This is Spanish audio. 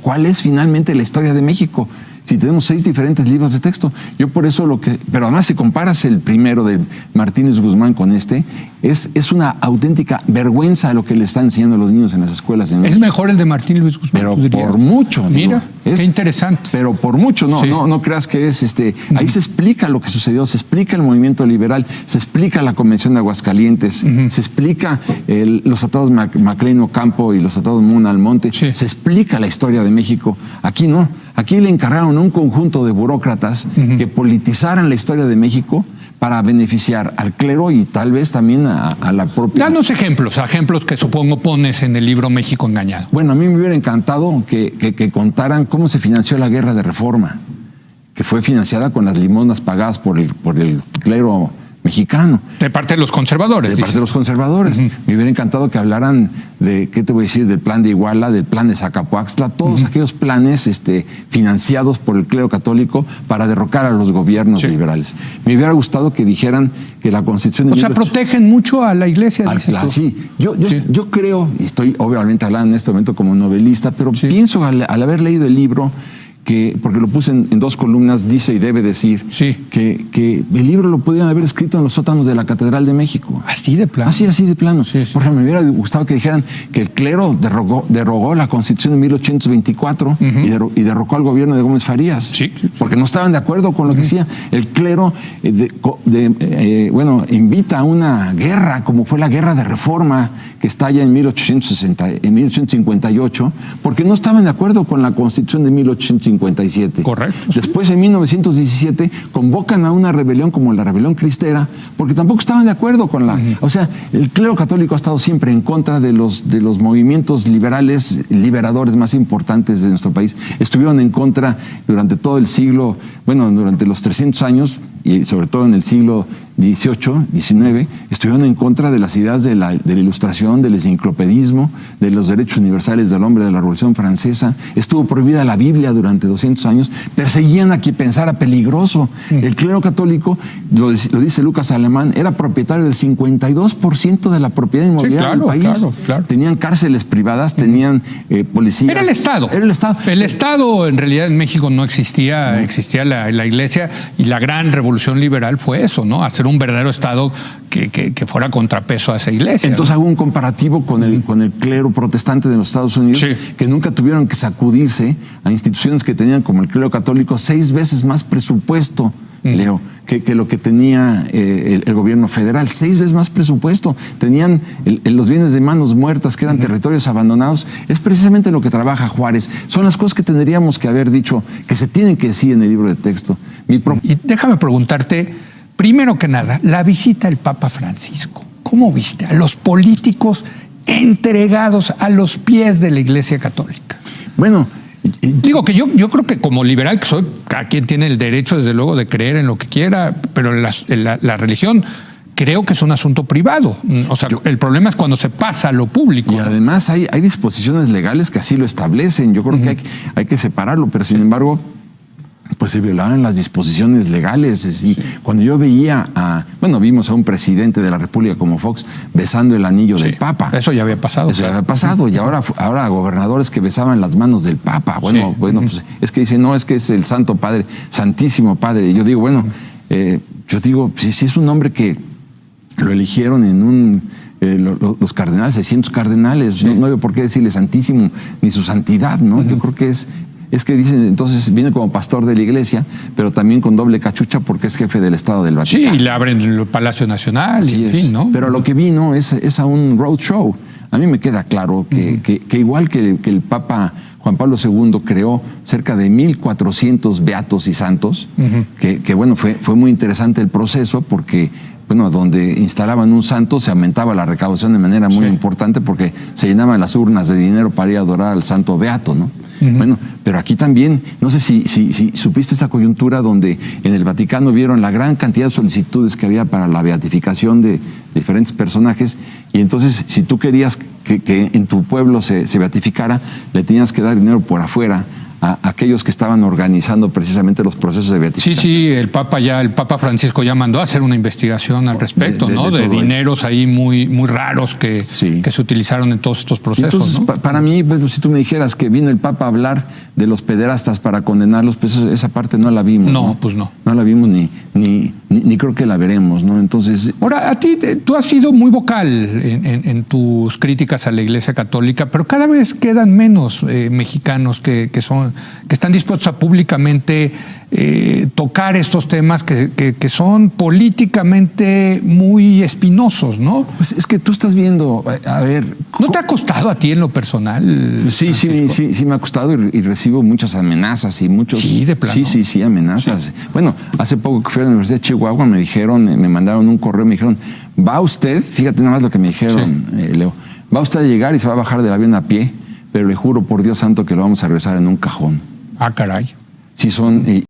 cuál es finalmente la historia de México. Si tenemos 6 diferentes libros de texto. Yo por eso pero además si comparas el primero de Martínez Guzmán con este, es una auténtica vergüenza lo que le están enseñando a los niños en las escuelas. Es mejor el de Martín Luis Guzmán. Pero por mucho. Mira, qué interesante. Pero por mucho, no creas que es ahí se explica lo que sucedió, se explica el movimiento liberal, se explica la Convención de Aguascalientes, se explica los tratados MacLean Ocampo y los tratados Muna Almonte, se explica la historia de México. Aquí no. Aquí le encargaron a un conjunto de burócratas que politizaran la historia de México para beneficiar al clero y tal vez también a la propia... Danos ejemplos que supongo pones en el libro México Engañado. Bueno, a mí me hubiera encantado que contaran cómo se financió la Guerra de Reforma, que fue financiada con las limosnas pagadas por el clero mexicano. De parte de los conservadores. De parte de los conservadores. Me hubiera encantado que hablaran de, ¿qué te voy a decir? Del plan de Iguala, del plan de Zacapoaxtla, todos aquellos planes financiados por el clero católico para derrocar a los gobiernos liberales. Me hubiera gustado que dijeran que la Constitución... O sea, protegen mucho a la Iglesia. Sí. Yo creo, y estoy obviamente hablando en este momento como novelista, pero pienso al haber leído el libro, porque lo puse en 2 columnas, dice y debe decir que el libro lo podían haber escrito en los sótanos de la Catedral de México. Así de plano. Así de plano. Por ejemplo, me hubiera gustado que dijeran que el clero derogó la Constitución de 1824 y derrocó al gobierno de Gómez Farías. Porque no estaban de acuerdo con lo que decía. El clero invita a una guerra, como fue la Guerra de Reforma, que estalla en 1858, porque no estaban de acuerdo con la Constitución de 1857. Correcto. Después, en 1917, convocan a una rebelión como la Rebelión Cristera, porque tampoco estaban de acuerdo con la... O sea, el clero católico ha estado siempre en contra de los movimientos liberadores más importantes de nuestro país. Estuvieron en contra durante todo el siglo, durante los 300 años, y sobre todo en el siglo XVIII, XIX, estuvieron en contra de las ideas de la Ilustración, del enciclopedismo, de los derechos universales del hombre, de la Revolución Francesa. Estuvo prohibida la Biblia durante 200 años. Perseguían a quien pensara peligroso. El clero católico, lo dice Lucas Alemán, era propietario del 52% de la propiedad inmobiliaria del país. Claro. Tenían cárceles privadas, tenían policías. Era el Estado. El Estado, en realidad, en México no existía. Existía la Iglesia, y la gran revolución liberal fue eso, ¿no? Hacer un verdadero Estado que fuera contrapeso a esa Iglesia. Entonces hago un comparativo con el clero protestante de los Estados Unidos, que nunca tuvieron que sacudirse a instituciones que tenían, como el clero católico, 6 veces más presupuesto, Leo, que lo que tenía el gobierno federal. 6 veces más presupuesto. Tenían los bienes de manos muertas, que eran territorios abandonados. Es precisamente lo que trabaja Juárez. Son las cosas que tendríamos que haber dicho, que se tienen que decir en el libro de texto. Y déjame preguntarte, primero que nada, la visita del Papa Francisco. ¿Cómo viste a los políticos entregados a los pies de la Iglesia Católica? Bueno, digo que yo creo que como liberal que soy, cada quien tiene el derecho, desde luego, de creer en lo que quiera, pero la religión creo que es un asunto privado. O sea, el problema es cuando se pasa a lo público. Y además hay disposiciones legales que así lo establecen. Yo creo que hay que separarlo, pero sin embargo, pues se violaban las disposiciones legales. Cuando yo veía vimos a un presidente de la República como Fox besando el anillo del Papa. Eso ya había pasado. Eso ya había pasado. Y ahora gobernadores que besaban las manos del Papa. Pues es que dicen, no, es que es el Santo Padre, Santísimo Padre. Y yo digo, si es un hombre que lo eligieron en los cardenales, 600 cardenales, no veo por qué decirle Santísimo ni su santidad, ¿no? Yo creo que es que dicen, entonces viene como pastor de la Iglesia, pero también con doble cachucha porque es jefe del Estado del Vaticano. Sí, y le abren el Palacio Nacional. ¿No? Pero lo que vino es a un roadshow. A mí me queda claro que igual que el Papa Juan Pablo II creó cerca de 1,400 beatos y santos, fue muy interesante el proceso porque donde instalaban un santo se aumentaba la recaudación de manera muy importante porque se llenaban las urnas de dinero para ir a adorar al santo beato, ¿no? Pero aquí también, no sé si supiste esta coyuntura donde en el Vaticano vieron la gran cantidad de solicitudes que había para la beatificación de diferentes personajes, y entonces si tú querías que en tu pueblo se beatificara, le tenías que dar dinero por afuera a aquellos que estaban organizando precisamente los procesos de beatificación. Sí, el Papa Francisco ya mandó a hacer una investigación al respecto, ¿no? De dineros ahí muy raros que se utilizaron en todos estos procesos. Entonces, ¿no? Para mí, pues, si tú me dijeras que vino el Papa a hablar de los pederastas para condenarlos, pues esa parte no la vimos. No, pues no. No la vimos ni creo que la veremos, ¿no? Entonces. Ahora, tú has sido muy vocal en tus críticas a la Iglesia Católica, pero cada vez quedan menos mexicanos que están dispuestos a públicamente tocar estos temas que son políticamente muy espinosos, ¿no? Pues es que tú estás viendo, a ver. ¿No te ha costado a ti en lo personal? Sí me ha costado y recibo muchas amenazas y muchos. Sí, de plano. Sí, amenazas. Sí. Bueno, hace poco que fui a la Universidad de Chihuahua me mandaron un correo, me dijeron, va usted, fíjate nada más lo que me dijeron, Leo, va usted a llegar y se va a bajar del avión a pie, pero le juro por Dios santo que lo vamos a regresar en un cajón. Ah, caray. Sí, son,